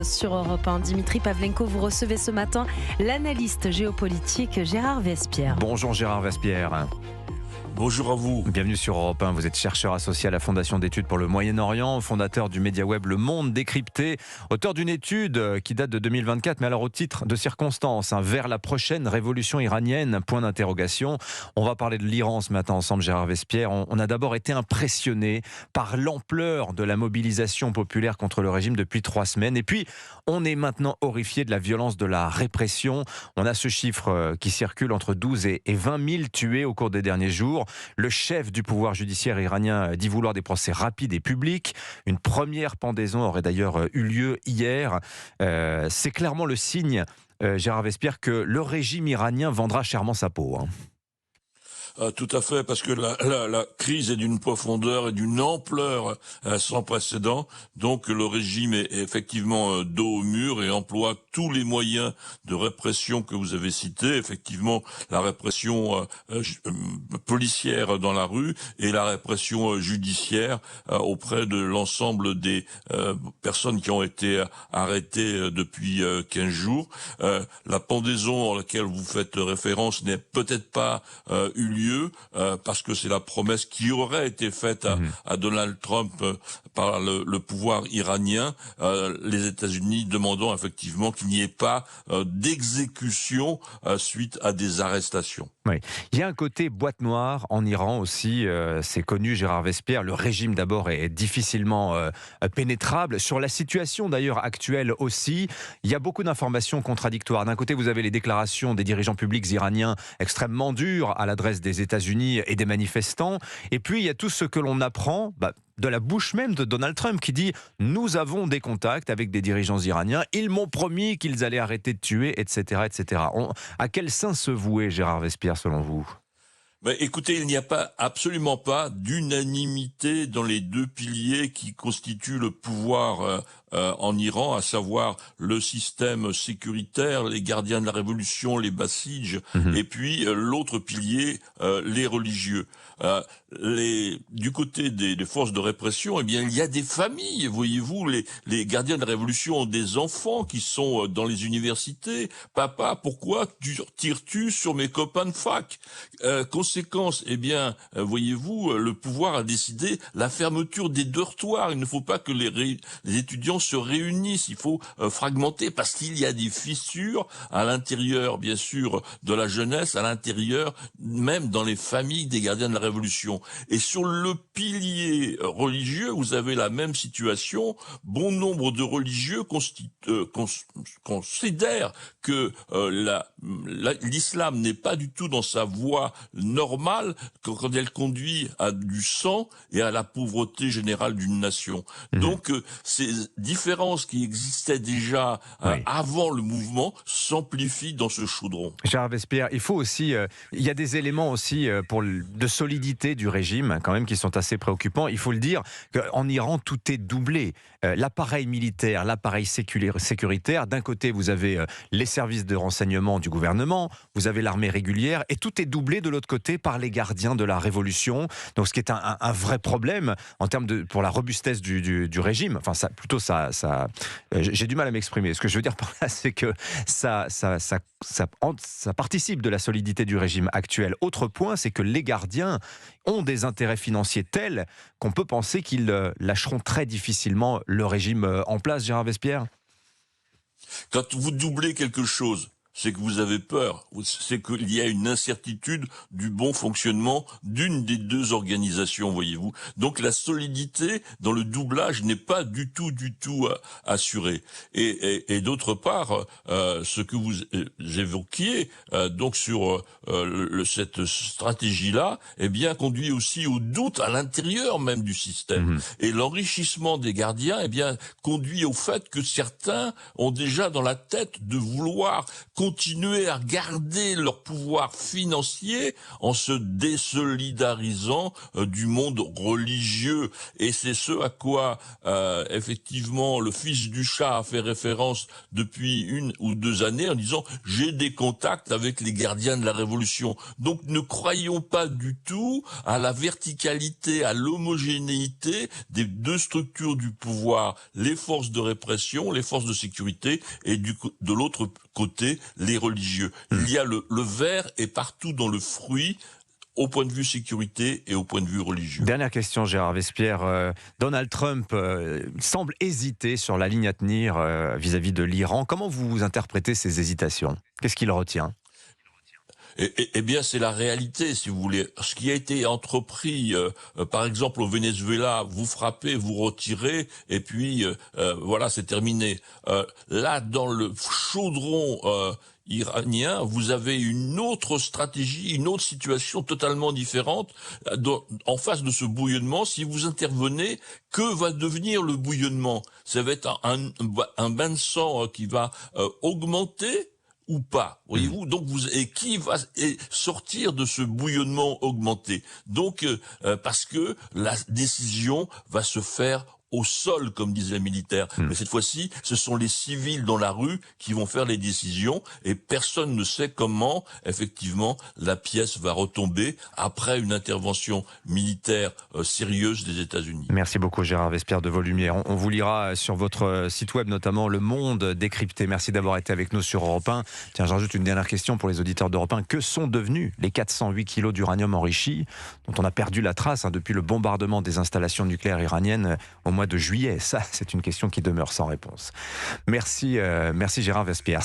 Sur Europe 1, Dimitri Pavlenko, vous recevez ce matin l'analyste géopolitique Gérard Vespierre. Bonjour Gérard Vespierre. Bonjour à vous. Bienvenue sur Europe 1. Vous êtes chercheur associé à la Fondation d'études pour le Moyen-Orient, fondateur du média web Le Monde Décrypté, auteur d'une étude qui date de 2024, mais alors au titre de circonstances, vers la prochaine révolution iranienne, point d'interrogation. On va parler de l'Iran ce matin ensemble, Gérard Vespierre. On a d'abord été impressionné par l'ampleur de la mobilisation populaire contre le régime depuis 3 semaines. Et puis, on est maintenant horrifié de la violence de la répression. On a ce chiffre qui circule entre 12 et 20 000 tués au cours des derniers jours. Le chef du pouvoir judiciaire iranien dit vouloir des procès rapides et publics. Une première pendaison aurait d'ailleurs eu lieu hier. C'est clairement le signe, Gérard Vespierre, que le régime iranien vendra chèrement sa peau. Tout à fait, parce que la crise est d'une profondeur et d'une ampleur sans précédent. Donc le régime est effectivement dos au mur et emploie tous les moyens de répression que vous avez cités. Effectivement, la répression policière dans la rue et la répression judiciaire auprès de l'ensemble des personnes qui ont été arrêtées depuis 15 jours. La pendaison à laquelle vous faites référence n'est peut-être pas eu lieu. Parce que c'est la promesse qui aurait été faite à Donald Trump par le pouvoir iranien, les États-Unis demandant effectivement qu'il n'y ait pas d'exécution suite à des arrestations. Oui. Il y a un côté boîte noire en Iran aussi, c'est connu, Gérard Vespierre. Le régime d'abord est difficilement pénétrable. Sur la situation d'ailleurs actuelle aussi, il y a beaucoup d'informations contradictoires. D'un côté, vous avez les déclarations des dirigeants publics iraniens extrêmement dures à l'adresse des États-Unis et des manifestants. Et puis, il y a tout ce que l'on apprend de la bouche même de Donald Trump qui dit « Nous avons des contacts avec des dirigeants iraniens, ils m'ont promis qu'ils allaient arrêter de tuer, etc. etc. » À quel saint se vouer, Gérard Vespierre, selon vous ? Écoutez, il n'y a absolument pas d'unanimité dans les deux piliers qui constituent le pouvoir en Iran, à savoir le système sécuritaire, les gardiens de la révolution, les Bassidj, et puis l'autre pilier, les religieux. Du côté des forces de répression, eh bien, il y a des familles, voyez-vous, les gardiens de la révolution ont des enfants qui sont dans les universités. Papa, pourquoi tires-tu sur mes copains de fac ? Conséquence, eh bien, voyez-vous, le pouvoir a décidé la fermeture des dortoirs. Il ne faut pas que les étudiants se réunissent. Il faut fragmenter parce qu'il y a des fissures à l'intérieur, bien sûr, de la jeunesse, à l'intérieur, même dans les familles des gardiens de la Révolution. Et sur le pilier religieux, vous avez la même situation. Bon nombre de religieux considèrent que l'islam n'est pas du tout dans sa voie normale quand elle conduit à du sang et à la pauvreté générale d'une nation. Donc ces différences qui existaient déjà avant le mouvement s'amplifient dans ce chaudron. Gérard Vespierre, il faut aussi, il y a des éléments aussi de solidité du régime quand même qui sont assez préoccupants. Il faut le dire qu'en Iran tout est doublé. L'appareil militaire, l'appareil sécuritaire, d'un côté vous avez les services de renseignement du gouvernement, vous avez l'armée régulière et tout est doublé de l'autre côté par les gardiens de la révolution. Donc ce qui est un vrai problème en termes pour la robustesse du régime. Enfin j'ai du mal à m'exprimer. Ce que je veux dire par là, c'est que ça participe de la solidité du régime actuel. Autre point, c'est que les gardiens ont des intérêts financiers tels qu'on peut penser qu'ils lâcheront très difficilement le régime en place, Gérard Vespierre. Quand vous doublez quelque chose, c'est que vous avez peur, c'est qu'il y a une incertitude du bon fonctionnement d'une des deux organisations, voyez-vous. Donc la solidité dans le doublage n'est pas du tout assurée. Et d'autre part, ce que vous évoquiez, donc sur cette stratégie-là, eh bien conduit aussi au doute à l'intérieur même du système. Et l'enrichissement des gardiens, eh bien conduit au fait que certains ont déjà dans la tête de vouloir continuer à garder leur pouvoir financier en se désolidarisant du monde religieux. Et c'est ce à quoi, effectivement, le fils du chat a fait référence depuis 1 ou 2 années en disant « j'ai des contacts avec les gardiens de la Révolution ». Donc ne croyons pas du tout à la verticalité, à l'homogénéité des deux structures du pouvoir, les forces de répression, les forces de sécurité, et de l'autre côté, les religieux. Il y a le ver est partout dans le fruit, au point de vue sécurité et au point de vue religieux. Dernière question, Gérard Vespierre. Donald Trump semble hésiter sur la ligne à tenir vis-à-vis de l'Iran. Comment vous interprétez ces hésitations? Qu'est-ce qu'il retient? Eh bien, c'est la réalité, si vous voulez. Ce qui a été entrepris, par exemple au Venezuela, vous frappez, vous retirez, et puis voilà, c'est terminé. Là, dans le chaudron iranien, vous avez une autre stratégie, une autre situation totalement différente. En face de ce bouillonnement, si vous intervenez, que va devenir le bouillonnement? Ça va être un bain de sang qui va augmenter ou pas, voyez-vous. Donc et qui va sortir de ce bouillonnement augmenté? Donc parce que la décision va se faire au sol, comme disent les militaires. Mais cette fois-ci, ce sont les civils dans la rue qui vont faire les décisions, et personne ne sait comment, effectivement, la pièce va retomber après une intervention militaire sérieuse des États-Unis. Merci beaucoup, Gérard Vespierre de Vos Lumières. On vous lira sur votre site web, notamment Le Monde décrypté. Merci d'avoir été avec nous sur Europe 1. Tiens, j'ajoute une dernière question pour les auditeurs d'Europe 1. Que sont devenus les 408 kilos d'uranium enrichi, dont on a perdu la trace depuis le bombardement des installations nucléaires iraniennes au mois de juillet? Ça, c'est une question qui demeure sans réponse. Merci Gérard Vespierre.